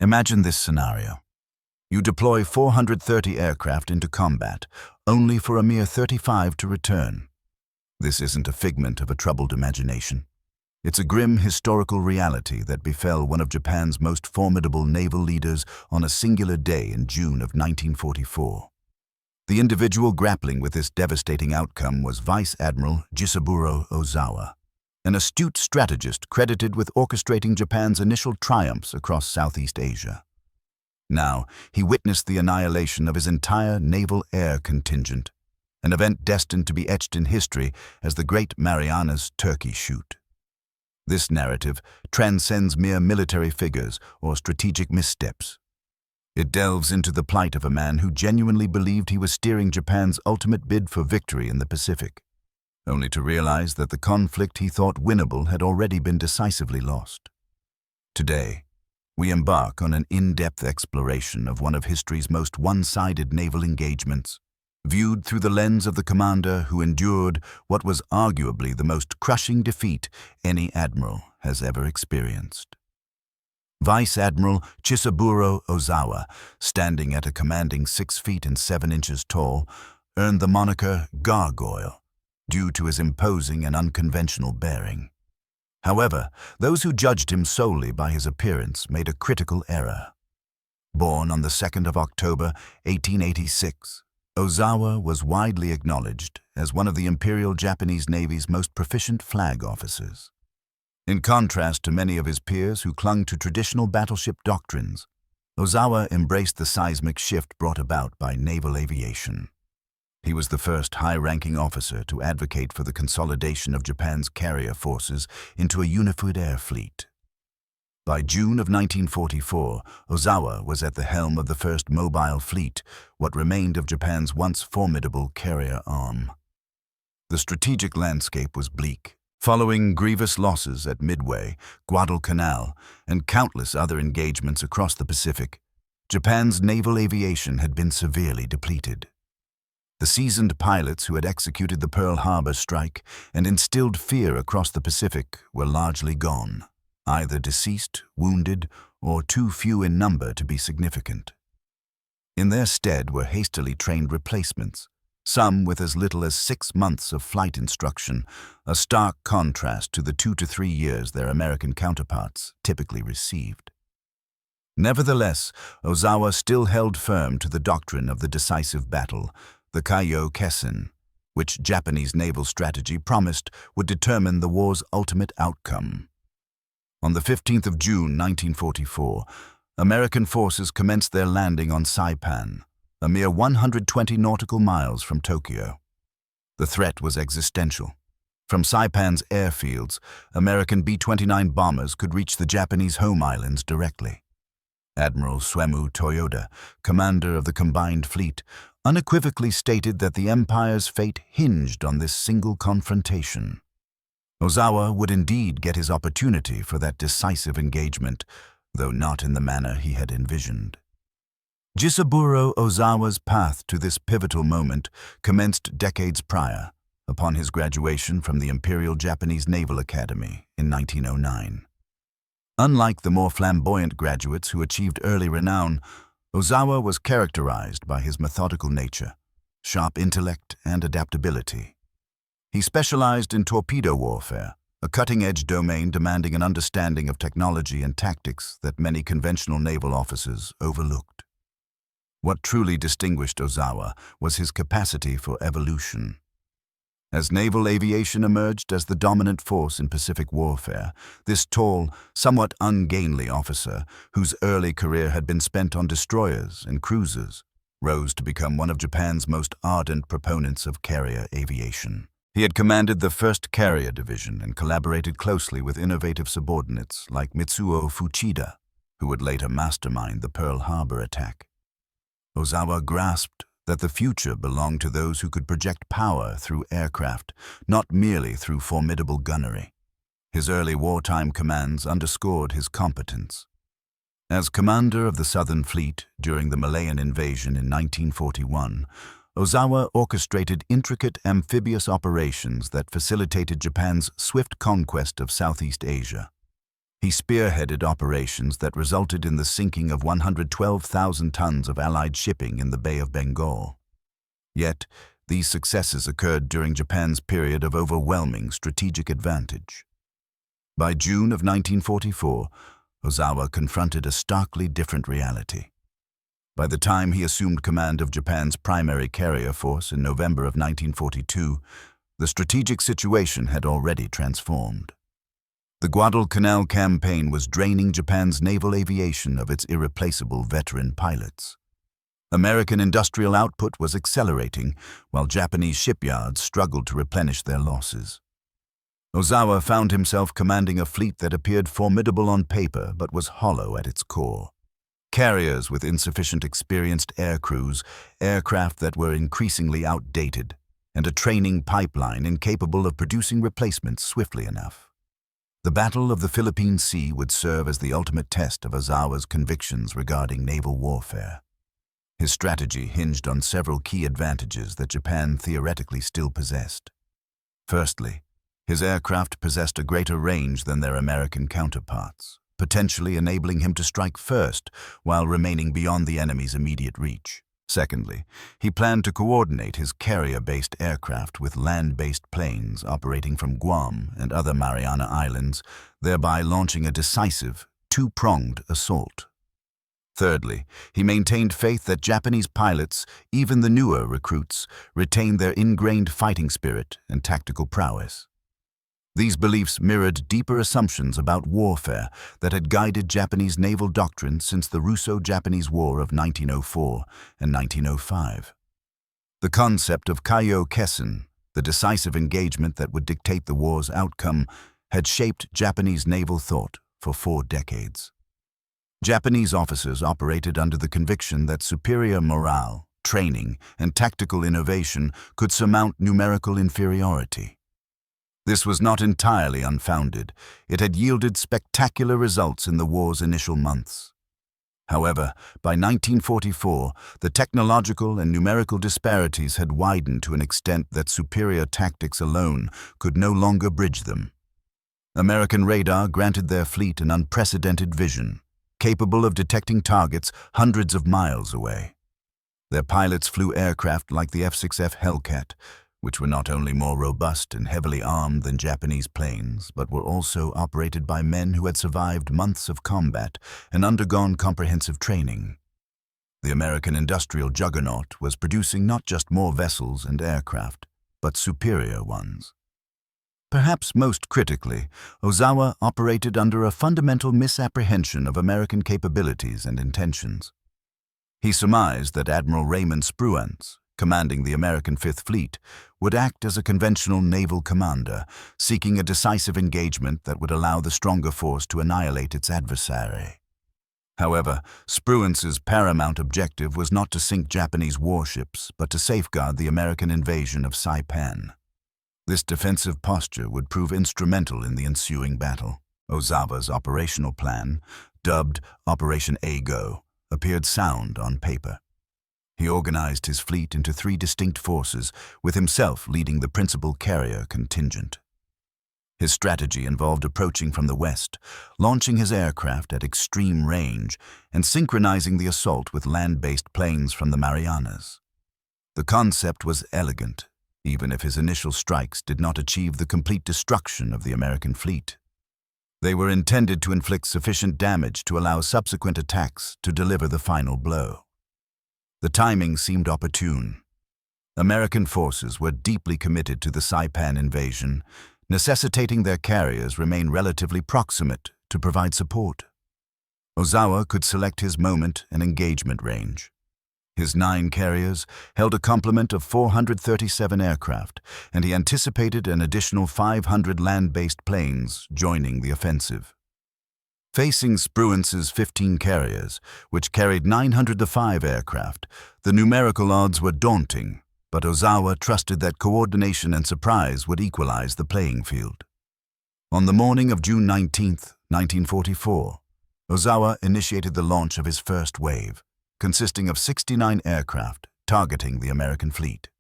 Imagine this scenario. You deploy 430 aircraft into combat, only for a mere 35 to return. This isn't a figment of a troubled imagination. It's a grim historical reality that befell one of Japan's most formidable naval leaders on a singular day in June of 1944. The individual grappling with this devastating outcome was Vice Admiral Jisaburo Ozawa, an astute strategist credited with orchestrating Japan's initial triumphs across Southeast Asia. Now, he witnessed the annihilation of his entire naval air contingent, an event destined to be etched in history as the Great Marianas Turkey Shoot. This narrative transcends mere military figures or strategic missteps. It delves into the plight of a man who genuinely believed he was steering Japan's ultimate bid for victory in the Pacific, only to realize that the conflict he thought winnable had already been decisively lost. Today, we embark on an in-depth exploration of one of history's most one-sided naval engagements, viewed through the lens of the commander who endured what was arguably the most crushing defeat any admiral has ever experienced. Vice Admiral Jisaburo Ozawa, standing at a commanding 6 feet and 7 inches tall, earned the moniker Gargoyle due to his imposing and unconventional bearing. However, those who judged him solely by his appearance made a critical error. Born on the 2nd of October, 1886, Ozawa was widely acknowledged as one of the Imperial Japanese Navy's most proficient flag officers. In contrast to many of his peers who clung to traditional battleship doctrines, Ozawa embraced the seismic shift brought about by naval aviation. He was the first high-ranking officer to advocate for the consolidation of Japan's carrier forces into a unified air fleet. By June of 1944, Ozawa was at the helm of the first mobile fleet, what remained of Japan's once formidable carrier arm. The strategic landscape was bleak. Following grievous losses at Midway, Guadalcanal, and countless other engagements across the Pacific, Japan's naval aviation had been severely depleted. The seasoned pilots who had executed the Pearl Harbor strike and instilled fear across the Pacific were largely gone, either deceased, wounded, or too few in number to be significant. In their stead were hastily trained replacements, some with as little as 6 months of flight instruction, a stark contrast to the 2 to 3 years their American counterparts typically received. Nevertheless, Ozawa still held firm to the doctrine of the decisive battle, the Kaio Kessen, which Japanese naval strategy promised would determine the war's ultimate outcome. On the 15th of June 1944, American forces commenced their landing on Saipan, a mere 120 nautical miles from Tokyo. The threat was existential. From Saipan's airfields, American B-29 bombers could reach the Japanese home islands directly. Admiral Suemu Toyoda, commander of the combined fleet, unequivocally stated that the Empire's fate hinged on this single confrontation. Ozawa would indeed get his opportunity for that decisive engagement, though not in the manner he had envisioned. Jisaburo Ozawa's path to this pivotal moment commenced decades prior, upon his graduation from the Imperial Japanese Naval Academy in 1909. Unlike the more flamboyant graduates who achieved early renown, Ozawa was characterized by his methodical nature, sharp intellect, and adaptability. He specialized in torpedo warfare, a cutting-edge domain demanding an understanding of technology and tactics that many conventional naval officers overlooked. What truly distinguished Ozawa was his capacity for evolution. As naval aviation emerged as the dominant force in Pacific warfare, this tall, somewhat ungainly officer, whose early career had been spent on destroyers and cruisers, rose to become one of Japan's most ardent proponents of carrier aviation. He had commanded the 1st Carrier Division and collaborated closely with innovative subordinates like Mitsuo Fuchida, who would later mastermind the Pearl Harbor attack. Ozawa grasped that the future belonged to those who could project power through aircraft, not merely through formidable gunnery. His early wartime commands underscored his competence. As commander of the Southern Fleet during the Malayan invasion in 1941, Ozawa orchestrated intricate amphibious operations that facilitated Japan's swift conquest of Southeast Asia. He spearheaded operations that resulted in the sinking of 112,000 tons of Allied shipping in the Bay of Bengal. Yet, these successes occurred during Japan's period of overwhelming strategic advantage. By June of 1944, Ozawa confronted a starkly different reality. By the time he assumed command of Japan's primary carrier force in November of 1942, the strategic situation had already transformed. The Guadalcanal campaign was draining Japan's naval aviation of its irreplaceable veteran pilots. American industrial output was accelerating, while Japanese shipyards struggled to replenish their losses. Ozawa found himself commanding a fleet that appeared formidable on paper but was hollow at its core. Carriers with insufficient experienced air crews, aircraft that were increasingly outdated, and a training pipeline incapable of producing replacements swiftly enough. The Battle of the Philippine Sea would serve as the ultimate test of Ozawa's convictions regarding naval warfare. His strategy hinged on several key advantages that Japan theoretically still possessed. Firstly, his aircraft possessed a greater range than their American counterparts, potentially enabling him to strike first while remaining beyond the enemy's immediate reach. Secondly, he planned to coordinate his carrier-based aircraft with land-based planes operating from Guam and other Mariana Islands, thereby launching a decisive, two-pronged assault. Thirdly, he maintained faith that Japanese pilots, even the newer recruits, retained their ingrained fighting spirit and tactical prowess. These beliefs mirrored deeper assumptions about warfare that had guided Japanese naval doctrine since the Russo-Japanese War of 1904 and 1905. The concept of Kaio-Kessen, the decisive engagement that would dictate the war's outcome, had shaped Japanese naval thought for 4 decades. Japanese officers operated under the conviction that superior morale, training, and tactical innovation could surmount numerical inferiority. This was not entirely unfounded. It had yielded spectacular results in the war's initial months. However, by 1944, the technological and numerical disparities had widened to an extent that superior tactics alone could no longer bridge them. American radar granted their fleet an unprecedented vision, capable of detecting targets hundreds of miles away. Their pilots flew aircraft like the F-6F Hellcat, which were not only more robust and heavily armed than Japanese planes, but were also operated by men who had survived months of combat and undergone comprehensive training. The American industrial juggernaut was producing not just more vessels and aircraft, but superior ones. Perhaps most critically, Ozawa operated under a fundamental misapprehension of American capabilities and intentions. He surmised that Admiral Raymond Spruance, commanding the American Fifth Fleet, would act as a conventional naval commander, seeking a decisive engagement that would allow the stronger force to annihilate its adversary. However, Spruance's paramount objective was not to sink Japanese warships, but to safeguard the American invasion of Saipan. This defensive posture would prove instrumental in the ensuing battle. Ozawa's operational plan, dubbed Operation A-Go, appeared sound on paper. He organized his fleet into 3 distinct forces, with himself leading the principal carrier contingent. His strategy involved approaching from the west, launching his aircraft at extreme range, and synchronizing the assault with land-based planes from the Marianas. The concept was elegant, even if his initial strikes did not achieve the complete destruction of the American fleet. They were intended to inflict sufficient damage to allow subsequent attacks to deliver the final blow. The timing seemed opportune. American forces were deeply committed to the Saipan invasion, necessitating their carriers remain relatively proximate to provide support. Ozawa could select his moment and engagement range. His 9 carriers held a complement of 437 aircraft, and he anticipated an additional 500 land-based planes joining the offensive. Facing Spruance's 15 carriers, which carried 905 aircraft, the numerical odds were daunting, but Ozawa trusted that coordination and surprise would equalize the playing field. On the morning of June 19, 1944, Ozawa initiated the launch of his first wave, consisting of 69 aircraft targeting the American fleet.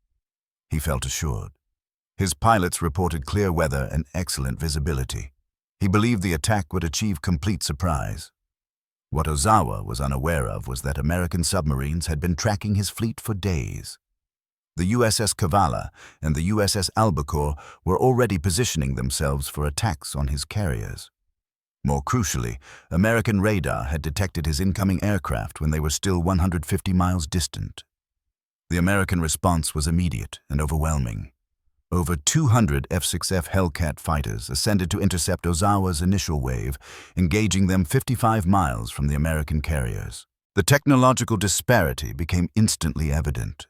He felt assured. His pilots reported clear weather and excellent visibility. He believed the attack would achieve complete surprise. What Ozawa was unaware of was that American submarines had been tracking his fleet for days. The USS Kavala and the USS Albacore were already positioning themselves for attacks on his carriers. More crucially, American radar had detected his incoming aircraft when they were still 150 miles distant. The American response was immediate and overwhelming. Over 200 F-6F Hellcat fighters ascended to intercept Ozawa's initial wave, engaging them 55 miles from the American carriers. The technological disparity became instantly evident.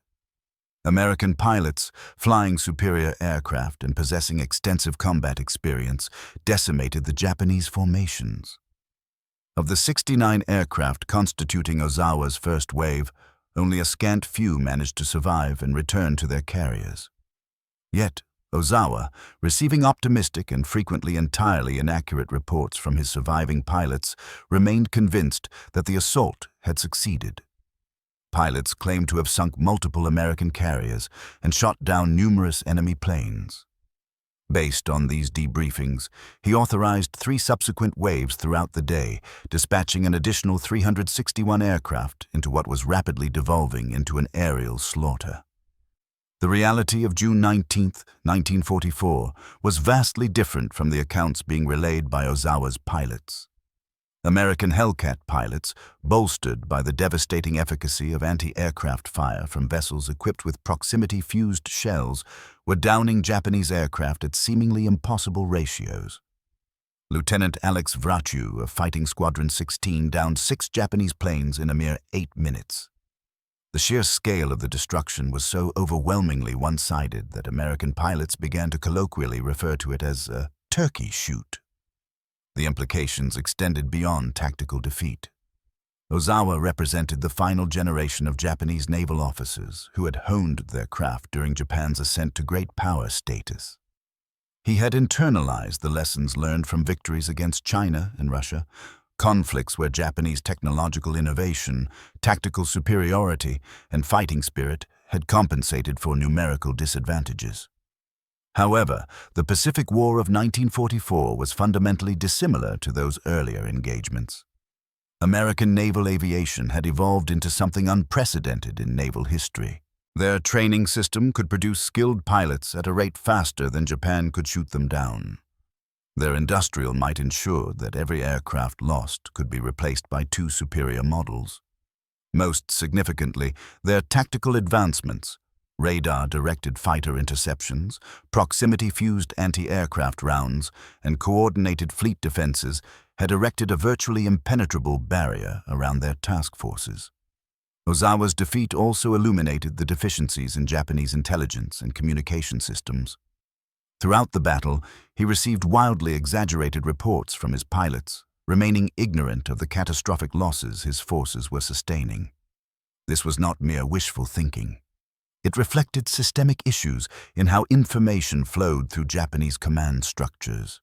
American pilots, flying superior aircraft and possessing extensive combat experience, decimated the Japanese formations. Of the 69 aircraft constituting Ozawa's first wave, only a scant few managed to survive and return to their carriers. Yet, Ozawa, receiving optimistic and frequently entirely inaccurate reports from his surviving pilots, remained convinced that the assault had succeeded. Pilots claimed to have sunk multiple American carriers and shot down numerous enemy planes. Based on these debriefings, he authorized 3 subsequent waves throughout the day, dispatching an additional 361 aircraft into what was rapidly devolving into an aerial slaughter. The reality of June 19, 1944, was vastly different from the accounts being relayed by Ozawa's pilots. American Hellcat pilots, bolstered by the devastating efficacy of anti-aircraft fire from vessels equipped with proximity-fused shells, were downing Japanese aircraft at seemingly impossible ratios. Lieutenant Alex Vrachu of Fighting Squadron 16 downed 6 Japanese planes in a mere 8 minutes. The sheer scale of the destruction was so overwhelmingly one-sided that American pilots began to colloquially refer to it as a turkey shoot. The implications extended beyond tactical defeat. Ozawa represented the final generation of Japanese naval officers who had honed their craft during Japan's ascent to great power status. He had internalized the lessons learned from victories against China and Russia, conflicts where Japanese technological innovation, tactical superiority, and fighting spirit had compensated for numerical disadvantages. However, the Pacific War of 1944 was fundamentally dissimilar to those earlier engagements. American naval aviation had evolved into something unprecedented in naval history. Their training system could produce skilled pilots at a rate faster than Japan could shoot them down. Their industrial might ensured that every aircraft lost could be replaced by 2 superior models. Most significantly, their tactical advancements, radar-directed fighter interceptions, proximity-fused anti-aircraft rounds, and coordinated fleet defenses had erected a virtually impenetrable barrier around their task forces. Ozawa's defeat also illuminated the deficiencies in Japanese intelligence and communication systems. Throughout the battle, he received wildly exaggerated reports from his pilots, remaining ignorant of the catastrophic losses his forces were sustaining. This was not mere wishful thinking. It reflected systemic issues in how information flowed through Japanese command structures.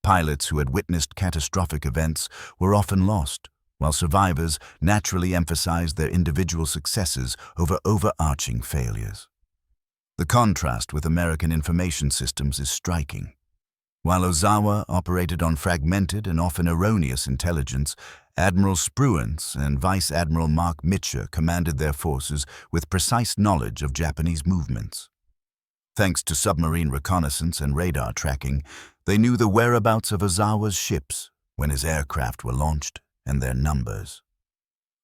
Pilots who had witnessed catastrophic events were often lost, while survivors naturally emphasized their individual successes over overarching failures. The contrast with American information systems is striking. While Ozawa operated on fragmented and often erroneous intelligence, Admiral Spruance and Vice Admiral Mark Mitcher commanded their forces with precise knowledge of Japanese movements. Thanks to submarine reconnaissance and radar tracking, they knew the whereabouts of Ozawa's ships when his aircraft were launched and their numbers.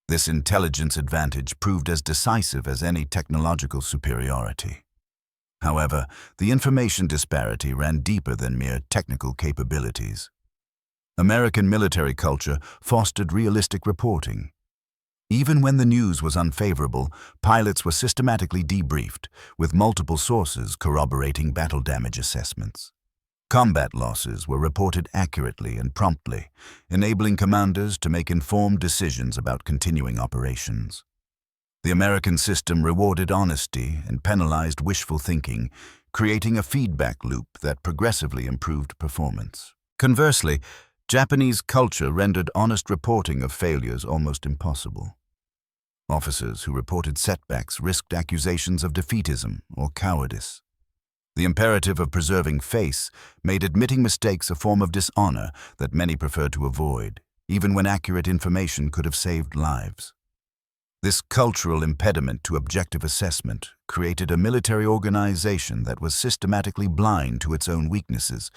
This intelligence advantage proved as decisive as any technological superiority. However, the information disparity ran deeper than mere technical capabilities. American military culture fostered realistic reporting. Even when the news was unfavorable, pilots were systematically debriefed, with multiple sources corroborating battle damage assessments. Combat losses were reported accurately and promptly, enabling commanders to make informed decisions about continuing operations. The American system rewarded honesty and penalized wishful thinking, creating a feedback loop that progressively improved performance. Conversely, Japanese culture rendered honest reporting of failures almost impossible. Officers who reported setbacks risked accusations of defeatism or cowardice. The imperative of preserving face made admitting mistakes a form of dishonor that many preferred to avoid, even when accurate information could have saved lives. This cultural impediment to objective assessment created a military organization that was systematically blind to its own weaknesses,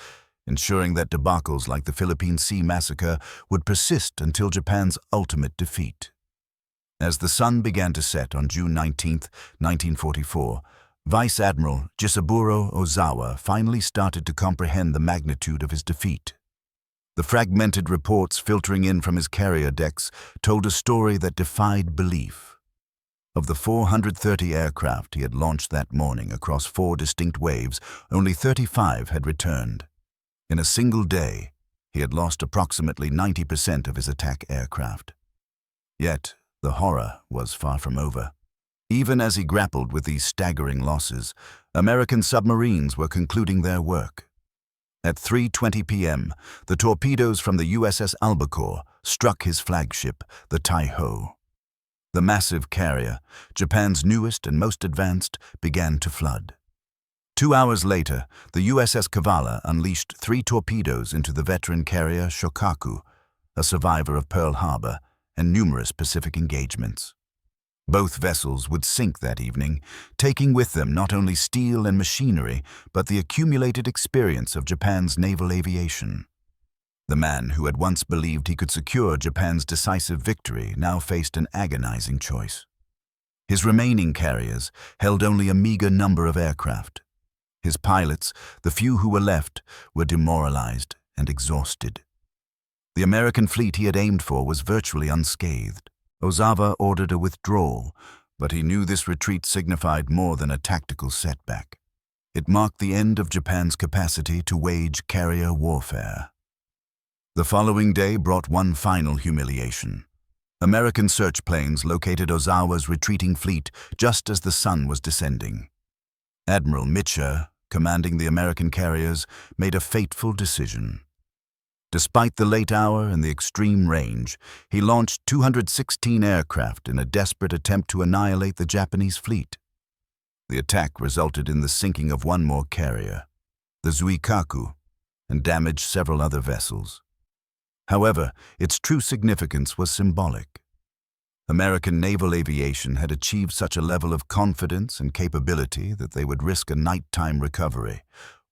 ensuring that debacles like the Philippine Sea Massacre would persist until Japan's ultimate defeat. As the sun began to set on June 19, 1944, Vice Admiral Jisaburo Ozawa finally started to comprehend the magnitude of his defeat. The fragmented reports filtering in from his carrier decks told a story that defied belief. Of the 430 aircraft he had launched that morning across 4 distinct waves, only 35 had returned. In a single day, he had lost approximately 90% of his attack aircraft. Yet, the horror was far from over. Even as he grappled with these staggering losses, American submarines were concluding their work. At 3:20 p.m., the torpedoes from the USS Albacore struck his flagship, the Tai-Ho. The massive carrier, Japan's newest and most advanced, began to flood. 2 hours later, the USS Kavala unleashed 3 torpedoes into the veteran carrier Shokaku, a survivor of Pearl Harbor and numerous Pacific engagements. Both vessels would sink that evening, taking with them not only steel and machinery, but the accumulated experience of Japan's naval aviation. The man who had once believed he could secure Japan's decisive victory now faced an agonizing choice. His remaining carriers held only a meager number of aircraft. His pilots, the few who were left, were demoralized and exhausted. The American fleet he had aimed for was virtually unscathed. Ozawa ordered a withdrawal, but he knew this retreat signified more than a tactical setback. It marked the end of Japan's capacity to wage carrier warfare. The following day brought one final humiliation. American search planes located Ozawa's retreating fleet just as the sun was descending. Admiral Mitchell, commanding the American carriers, made a fateful decision. Despite the late hour and the extreme range, he launched 216 aircraft in a desperate attempt to annihilate the Japanese fleet. The attack resulted in the sinking of one more carrier, the Zuikaku, and damaged several other vessels. However, its true significance was symbolic. American naval aviation had achieved such a level of confidence and capability that they would risk a nighttime recovery,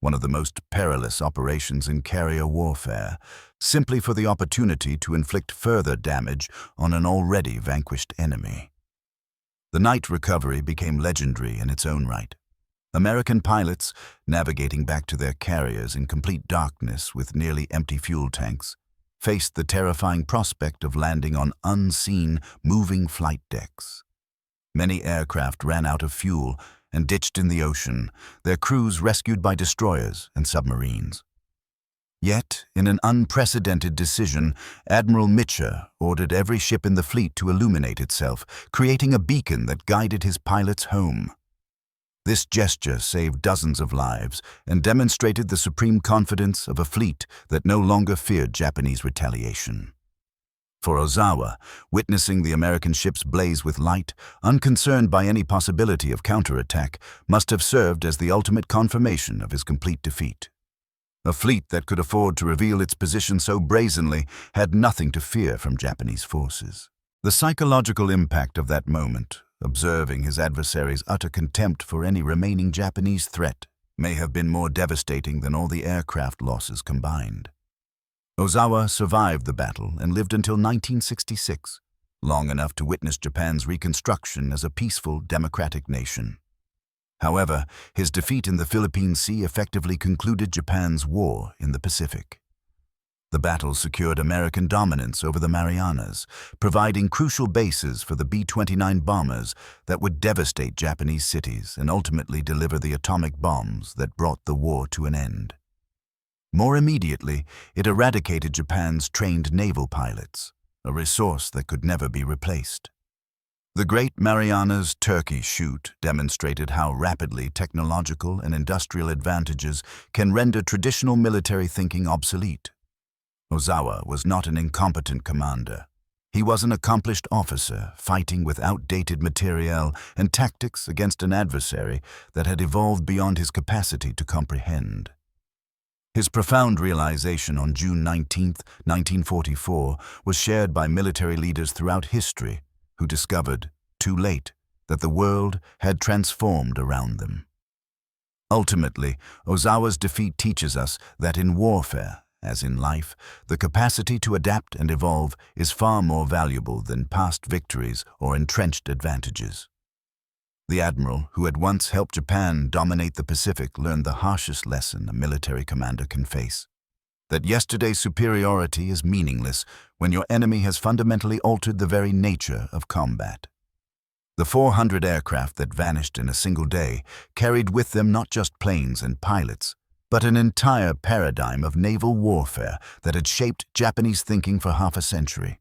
one of the most perilous operations in carrier warfare, simply for the opportunity to inflict further damage on an already vanquished enemy. The night recovery became legendary in its own right. American pilots, navigating back to their carriers in complete darkness with nearly empty fuel tanks, faced the terrifying prospect of landing on unseen, moving flight decks. Many aircraft ran out of fuel and ditched in the ocean, their crews rescued by destroyers and submarines. Yet, in an unprecedented decision, Admiral Mitchell ordered every ship in the fleet to illuminate itself, creating a beacon that guided his pilots home. This gesture saved dozens of lives and demonstrated the supreme confidence of a fleet that no longer feared Japanese retaliation. For Ozawa, witnessing the American ships blaze with light, unconcerned by any possibility of counterattack, must have served as the ultimate confirmation of his complete defeat. A fleet that could afford to reveal its position so brazenly had nothing to fear from Japanese forces. The psychological impact of that moment, observing his adversary's utter contempt for any remaining Japanese threat, may have been more devastating than all the aircraft losses combined. Ozawa survived the battle and lived until 1966, long enough to witness Japan's reconstruction as a peaceful, democratic nation. However, his defeat in the Philippine Sea effectively concluded Japan's war in the Pacific. The battle secured American dominance over the Marianas, providing crucial bases for the B-29 bombers that would devastate Japanese cities and ultimately deliver the atomic bombs that brought the war to an end. More immediately, it eradicated Japan's trained naval pilots, a resource that could never be replaced. The Great Marianas Turkey Shoot demonstrated how rapidly technological and industrial advantages can render traditional military thinking obsolete. Ozawa was not an incompetent commander. He was an accomplished officer, fighting with outdated materiel and tactics against an adversary that had evolved beyond his capacity to comprehend. His profound realization on June 19, 1944, was shared by military leaders throughout history who discovered, too late, that the world had transformed around them. Ultimately, Ozawa's defeat teaches us that in warfare, as in life, the capacity to adapt and evolve is far more valuable than past victories or entrenched advantages. The admiral, who had once helped Japan dominate the Pacific, learned the harshest lesson a military commander can face: that yesterday's superiority is meaningless when your enemy has fundamentally altered the very nature of combat. The 400 aircraft that vanished in a single day carried with them not just planes and pilots, but an entire paradigm of naval warfare that had shaped Japanese thinking for half a century.